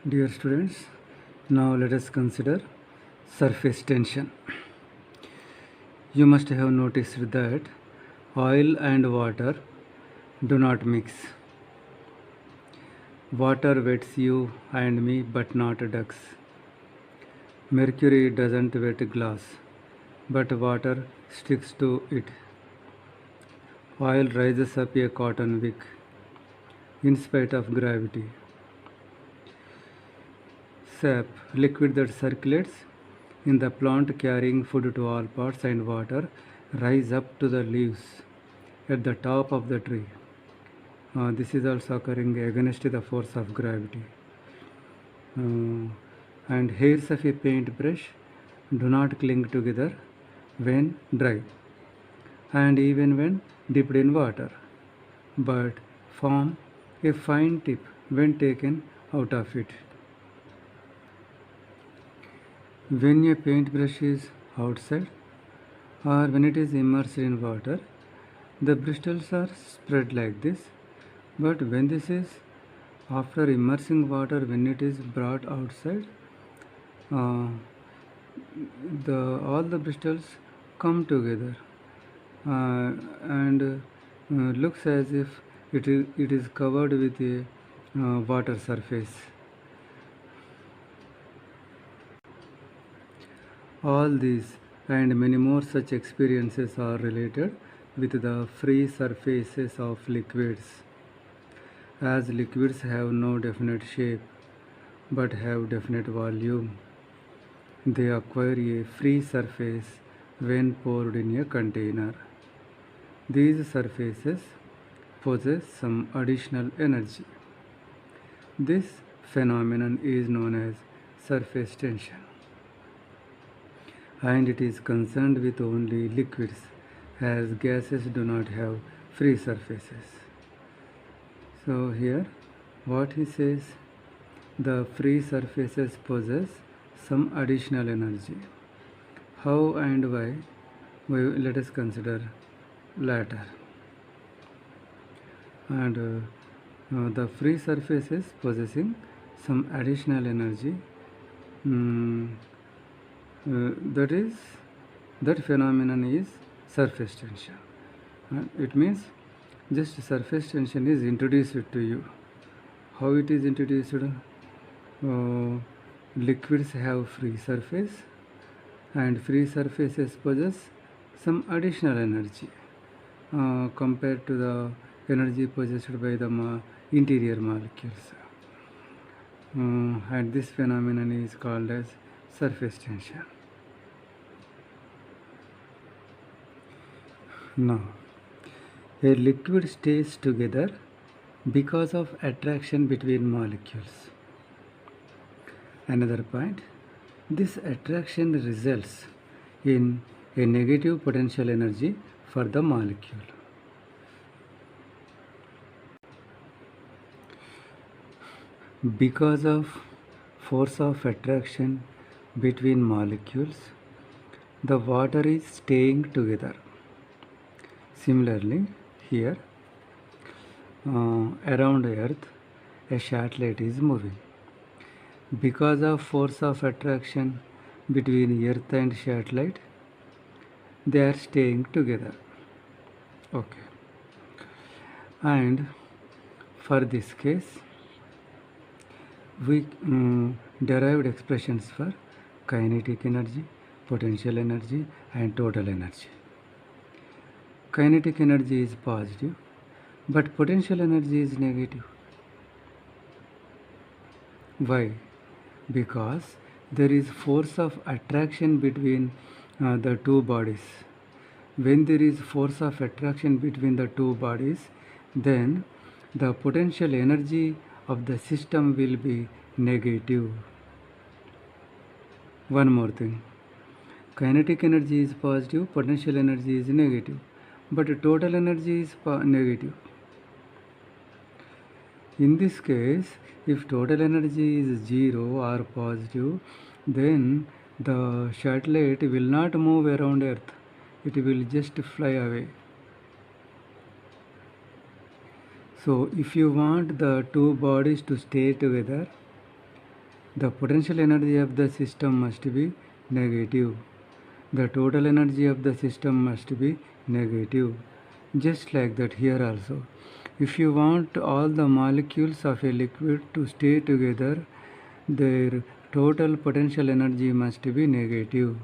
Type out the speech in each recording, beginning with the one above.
Dear students, now let us consider surface tension. You must have noticed that oil and water do not mix. Water wets you and me but not ducks. Mercury doesn't wet glass, but water sticks to it. Oil rises up a cotton wick in spite of gravity. Sap, liquid that circulates in the plant carrying food to all parts, and water rise up to the leaves at the top of the tree. This is also occurring against the force of gravity. And hairs of a paintbrush do not cling together when dry and even when dipped in water, but form a fine tip when taken out of it. When a paintbrush is outside or when it is immersed in water, the bristles are spread like this, but when this is after immersing water, when it is brought outside, uh, all the bristles come together and looks as if it is covered with a water surface. All these and many more such experiences are related with the free surfaces of liquids. As liquids have no definite shape but have definite volume, they acquire a free surface when poured in a container. These surfaces possess some additional energy. This phenomenon is known as surface tension, and it is concerned with only liquids, as gases do not have free surfaces. So here what he says, the free surfaces possess some additional energy. How and why? Let us consider later. And the free surfaces possessing some additional energy, that phenomenon is surface tension. It means just surface tension is introduced to you. How it is introduced? Liquids have free surface, and free surfaces possess some additional energy compared to the energy possessed by the interior molecules. And this phenomenon is called as surface tension. Now, a liquid stays together because of attraction between molecules. Another point, this attraction results in a negative potential energy for the molecule. Because of force of attraction between molecules, the water is staying together. Similarly, here around Earth, a satellite is moving. Because of force of attraction between Earth and satellite, they are staying together. Okay. And for this case, we derived expressions for kinetic energy, potential energy, and total energy. Kinetic energy is positive, but potential energy is negative. Why? Because there is force of attraction between the two bodies. When there is force of attraction between the two bodies, then the potential energy of the system will be negative. One more thing, kinetic energy is positive, potential energy is negative, but total energy is negative. In this case, if total energy is 0 or positive, then the satellite will not move around Earth, it will just fly away. So if you want the two bodies to stay together, the potential energy of the system must be negative. The total energy of the system must be negative. Just like that here also. If you want all the molecules of a liquid to stay together, their total potential energy must be negative,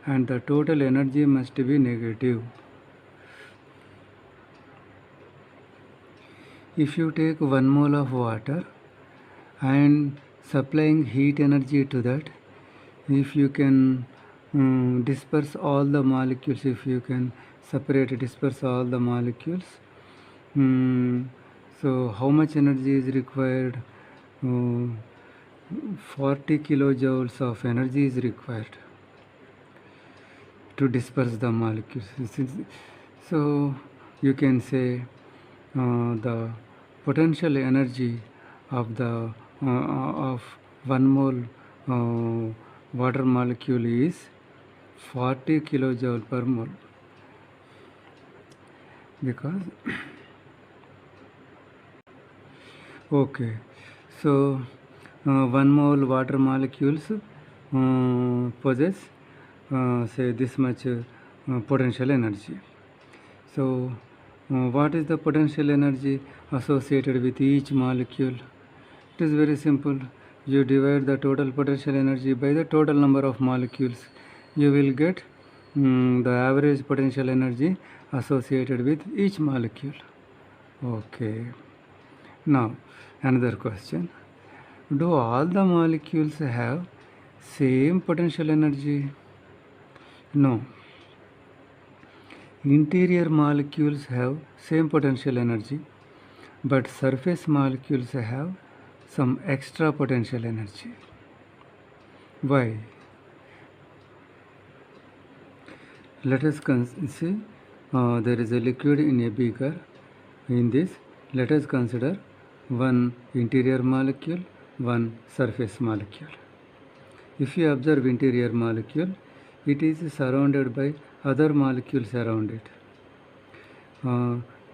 and the total energy must be negative. If you take 1 mole of water and supplying heat energy to that, if you can disperse all the molecules, if you can disperse all the molecules, so how much energy is required? 40 kilojoules of energy is required to disperse the molecules. So you can say the potential energy of the of 1 mole water molecule is 40 kilojoule per mole, because okay, so 1 mole water molecules possess say this much potential energy. So what is the potential energy associated with each molecule? It is very simple. You divide the total potential energy by the total number of molecules. You will get the average potential energy associated with each molecule. Okay. Now, another question. Do all the molecules have same potential energy? No. Interior molecules have same potential energy, but surface molecules have some extra potential energy. Why? Let us see, there is a liquid in a beaker. In this, let us consider one interior molecule, one surface molecule. If you observe interior molecule, it is surrounded by other molecules around it.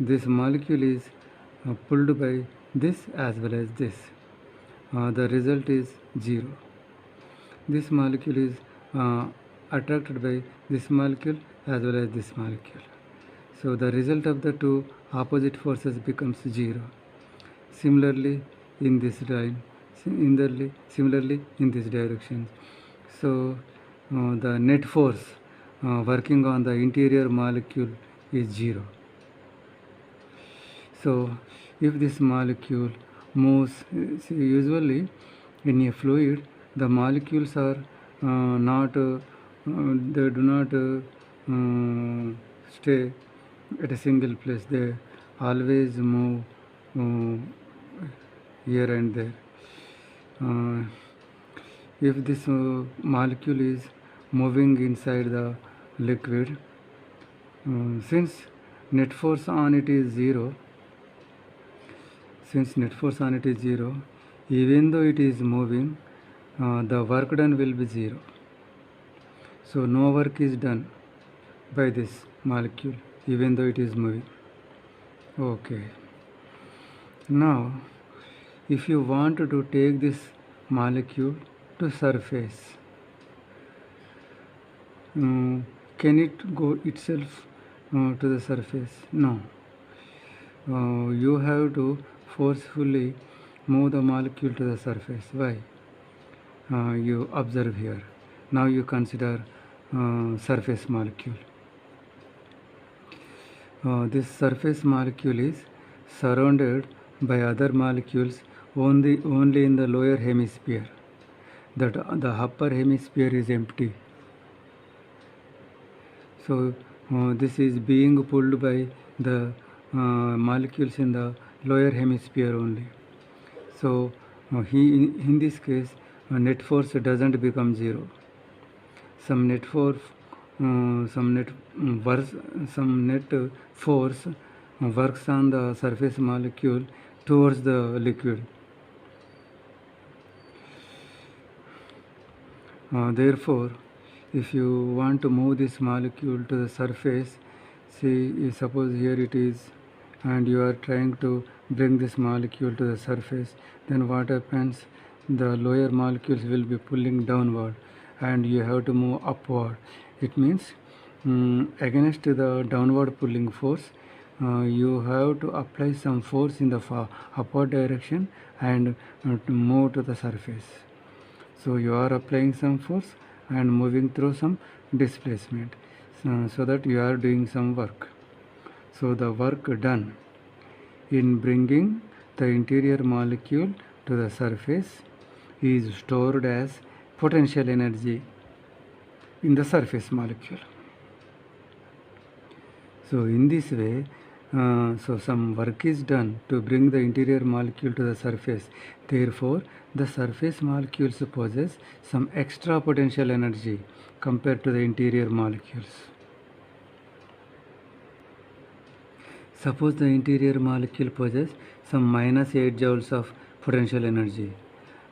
This molecule is pulled by this as well as this. The result is 0. This molecule is attracted by this molecule as well as this molecule. So the result of the two opposite forces becomes 0. Similarly in this line, similarly in this direction. So the net force working on the interior molecule is 0. So if this molecule moves, usually in a fluid the molecules are they do not stay at a single place. They always move here and there. If this molecule is moving inside the liquid, since net force on it is 0, even though it is moving, the work done will be 0. So no work is done by this molecule even though it is moving. Okay. Now if you want to take this molecule to surface, can it go itself to the surface? No. You have to forcefully move the molecule to the surface. Why? You observe here. Now you consider surface molecule. This surface molecule is surrounded by other molecules only in the lower hemisphere. That the upper hemisphere is empty. So this is being pulled by the molecules in the lower hemisphere only. So in this case net force doesn't become 0. Some net force works on the surface molecule towards the liquid. Therefore, if you want to move this molecule to the surface, see, suppose here it is, and you are trying to bring this molecule to the surface, then what happens? the lower molecules will be pulling downward and you have to move upward. It means against the downward pulling force, you have to apply some force in the upward direction and to move to the surface. So you are applying some force and moving through some displacement, so that you are doing some work. So the work done in bringing the interior molecule to the surface is stored as potential energy in the surface molecule. So in this way, so some work is done to bring the interior molecule to the surface. Therefore, the surface molecules possess some extra potential energy compared to the interior molecules. Suppose the interior molecule possesses some -8 joules of potential energy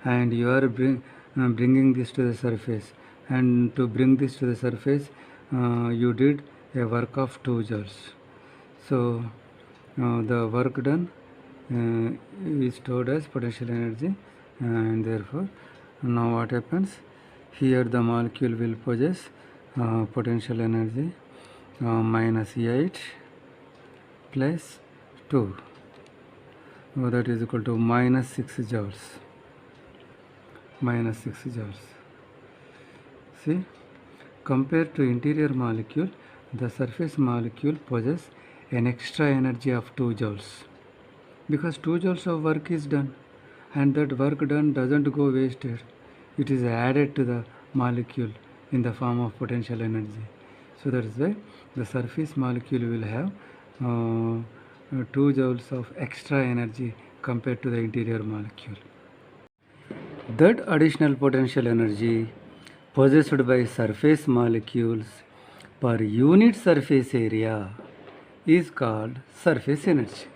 and you are bringing this to the surface, and to bring this to the surface you did a work of 2 joules. So the work done is stored as potential energy, and therefore now what happens here, the molecule will possess potential energy -8 plus 2, that is equal to -6 joules. -6 joules. See, compared to interior molecule, the surface molecule possesses an extra energy of 2 joules, because 2 joules of work is done, and that work done doesn't go wasted. It is added to the molecule in the form of potential energy. So that is why the surface molecule will have 2 joules of extra energy compared to the interior molecule. That additional potential energy possessed by surface molecules per unit surface area is called surface energy.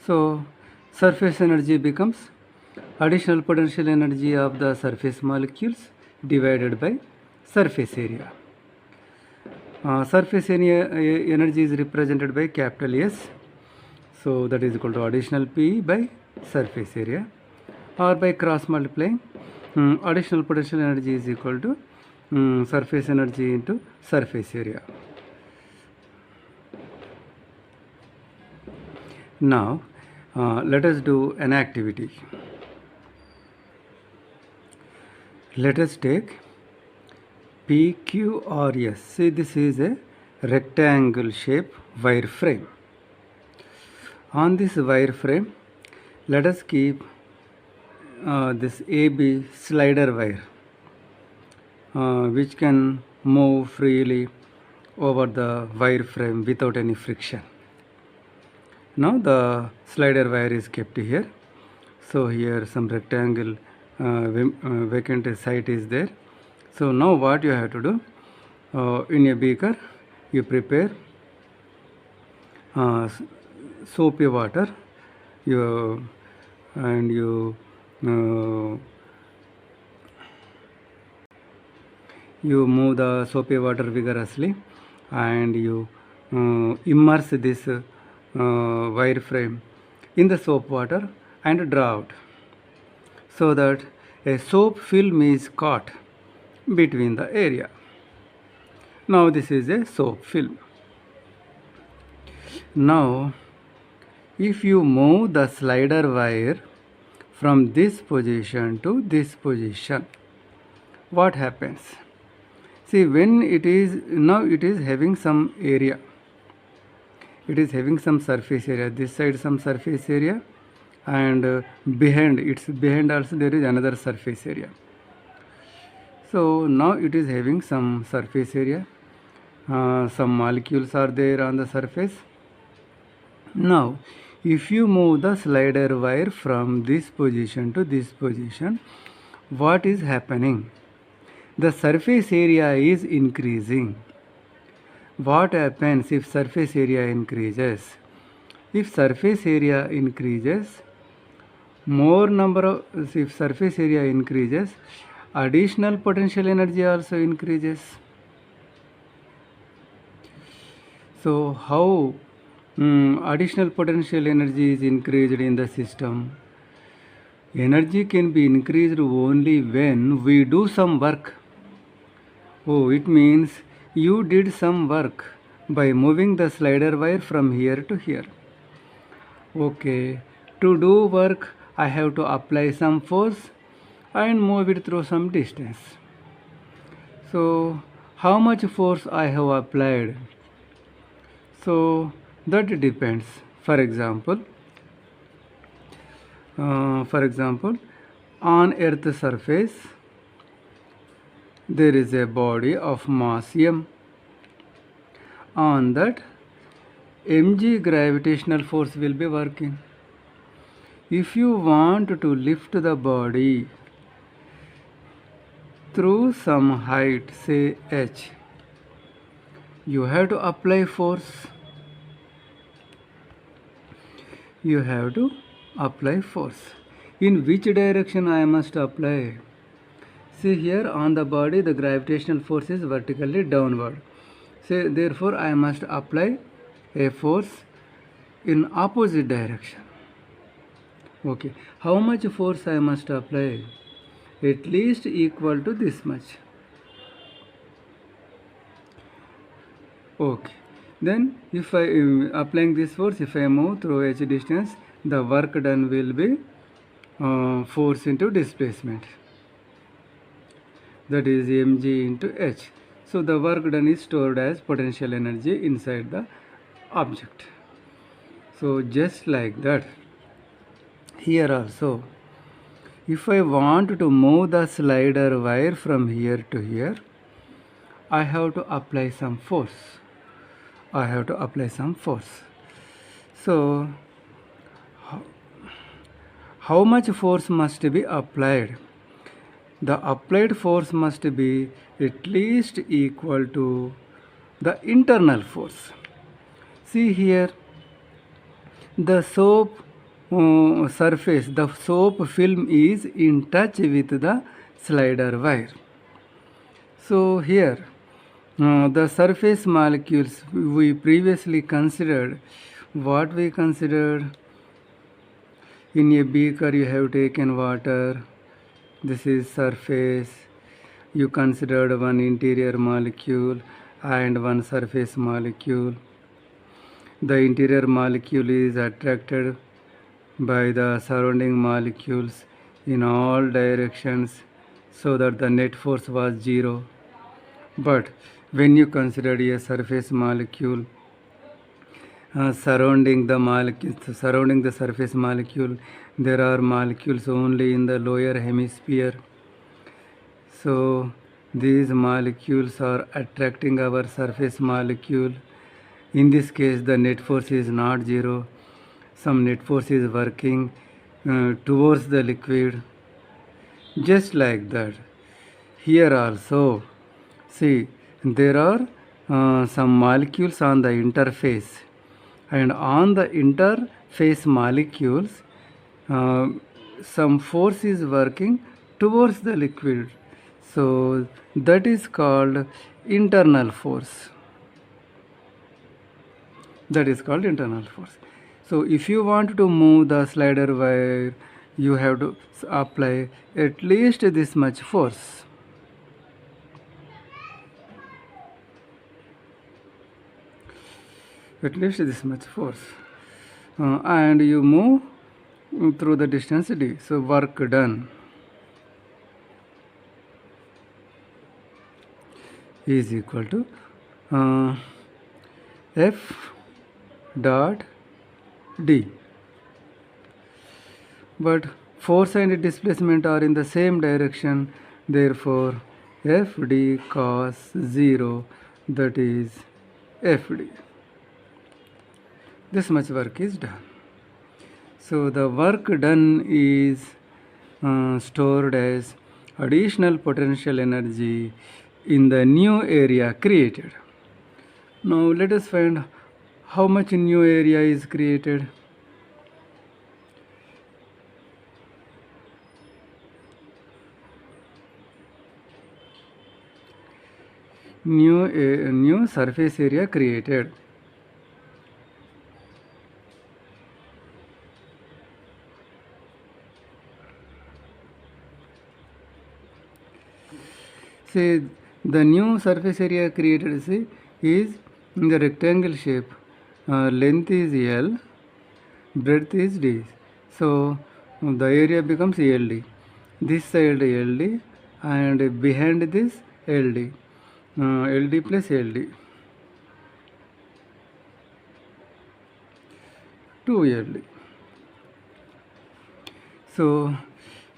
So surface energy becomes additional potential energy of the surface molecules divided by surface area. Surface area energy is represented by capital S, so that is equal to additional P by surface area, or by cross multiplying additional potential energy is equal to surface energy into surface area. Now let us do an activity. Let us take PQRS. See, this is a rectangle shape wire frame. On this wire frame, let us keep this AB slider wire, which can move freely over the wire frame without any friction. Now the slider wire is kept here. So here some rectangle vacant site is there. So now what you have to do, in a beaker you prepare soapy water, and you move the soapy water vigorously, and you immerse this wire frame in the soap water and draw out, so that a soap film is caught between the area. Now this is a soap film. Now if you move the slider wire from this position to this position, what happens? See, when it is now, it is having some area, it is having some surface area, this side some surface area, and behind also there is another surface area. So now it is having some surface area, some molecules are there on the surface. Now if you move the slider wire from this position to this position, what is happening? The surface area is increasing. What happens if surface area increases? If surface area increases, if surface area increases, additional potential energy also increases. So how additional potential energy is increased in the system? Energy can be increased only when we do some work. Oh, it means you did some work by moving the slider wire from here to here. Okay, to do work, I have to apply some force and move it through some distance. So, how much force I have applied? So, that depends. For example, on Earth's surface, there is a body of mass m. On that, mg gravitational force will be working. If you want to lift the body through some height, say h, you have to apply force. You have to apply force. In which direction I must apply? See here on the body, the gravitational force is vertically downward. So therefore I must apply a force in opposite direction. Okay, how much force I must apply? At least equal to this much. Okay, then if I applying this force, if I move through h distance, the work done will be force into displacement, that is mg into h. So the work done is stored as potential energy inside the object. So just like that, here also, if I want to move the slider wire from here to here, I have to apply some force. So how much force must be applied? The applied force must be at least equal to the internal force. See here, the soap surface, the soap film is in touch with the slider wire. So here, the surface molecules we previously considered, what we considered? In a beaker you have taken water, this is surface, you considered one interior molecule and one surface molecule. The interior molecule is attracted by the surrounding molecules in all directions so that the net force was 0. But when you consider a surface molecule surrounding the surface molecule, there are molecules only in the lower hemisphere. So these molecules are attracting our surface molecule. In this case, the net force is not 0. Some net force is working towards the liquid. Just like that, here also, see, there are some molecules on the interface, and on the interface molecules, some force is working towards the liquid. So that is called internal force. So if you want to move the slider wire, you have to apply at least this much force. And you move through the distance d. So work done is equal to F dot d. But force and displacement are in the same direction, therefore Fd cos 0, that is Fd. This much work is done. So the work done is stored as additional potential energy in the new area created. Now let us find how much new area is created. New surface area created. See, the new surface area created, see, is in the rectangle shape. Length is L, breadth is D. So the area becomes LD. This side LD and behind this LD. LD plus LD. 2LD. So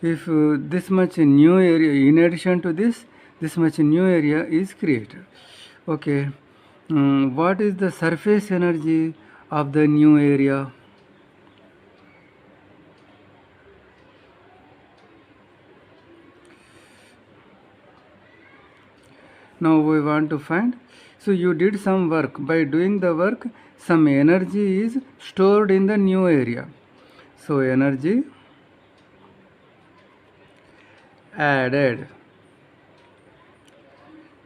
if this much new area, in addition to this much new area is created. Okay. What is the surface energy of the new area? Now we want to find. So you did some work. By doing the work, some energy is stored in the new area. So energy added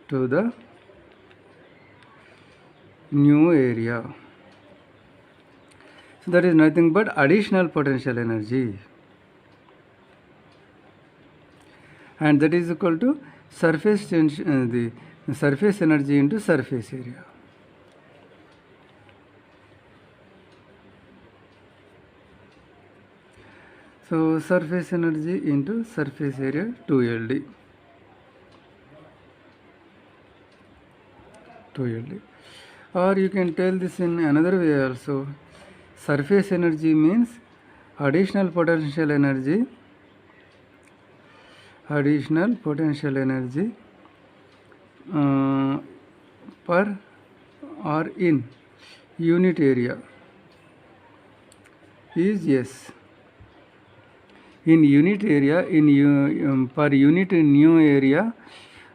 to the new area. So that is nothing but additional potential energy. And that is equal to surface tension, the surface energy into surface area. So surface energy into surface area 2LD. 2LD. Or you can tell this in another way also. Surface energy means additional potential energy per or in unit area is yes. In unit area, per unit new area,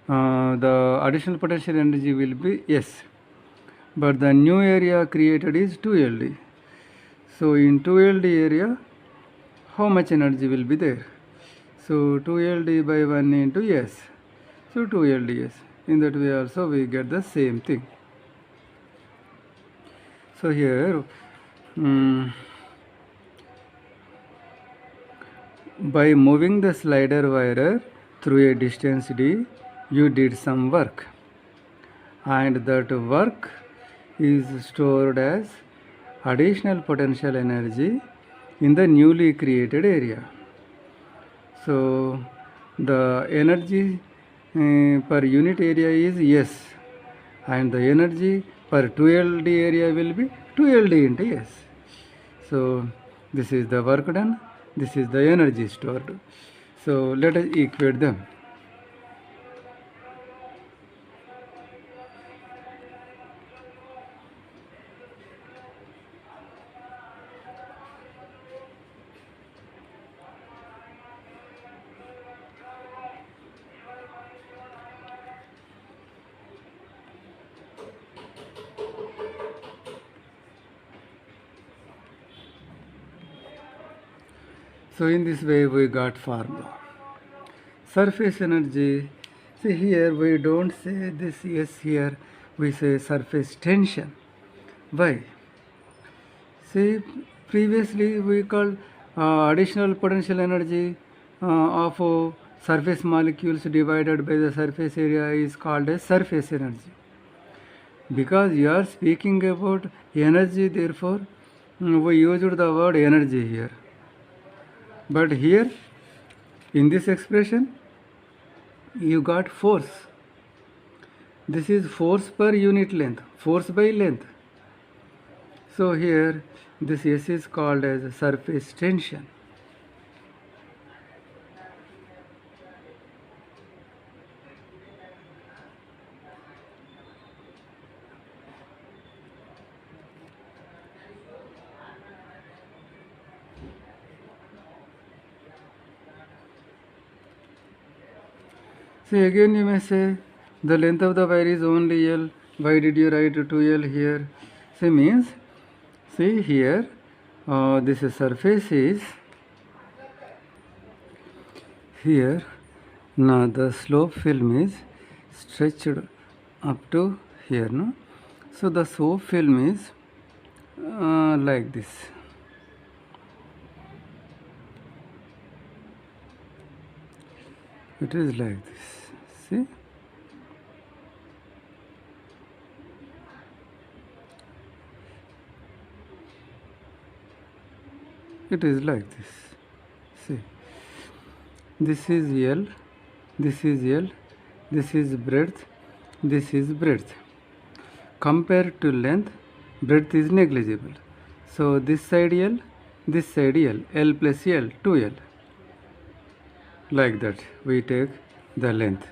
the additional potential energy will be S. But the new area created is 2LD. So in 2LD area, how much energy will be there? So 2LD by 1 into S. So 2LDS. In that way also we get the same thing. So here, by moving the slider wire through a distance D, you did some work. And that work is stored as additional potential energy in the newly created area. So the energy per unit area is S, and the energy per 2LD area will be 2LD into S. So this is the work done, this is the energy stored. So let us equate them. So in this way we got formula. Surface energy, see here we don't say this S here, we say surface tension. Why? See, previously we called additional potential energy of surface molecules divided by the surface area is called as surface energy. Because you are speaking about energy, therefore we used the word energy here. But here, in this expression, you got force. This is force per unit length, force by length. So here, this S is called as surface tension. See, again you may say, the length of the wire is only L. Why did you write 2L here? See, means, see here, this surface is here. Now the slope film is stretched up to here, no? So the slope film is like this. It is like this. See? it is like this. See, this is L, this is L, this is breadth, this is breadth. Compared to length, breadth is negligible. So this side L, this side L, L plus L, 2L. Like that, we take the length.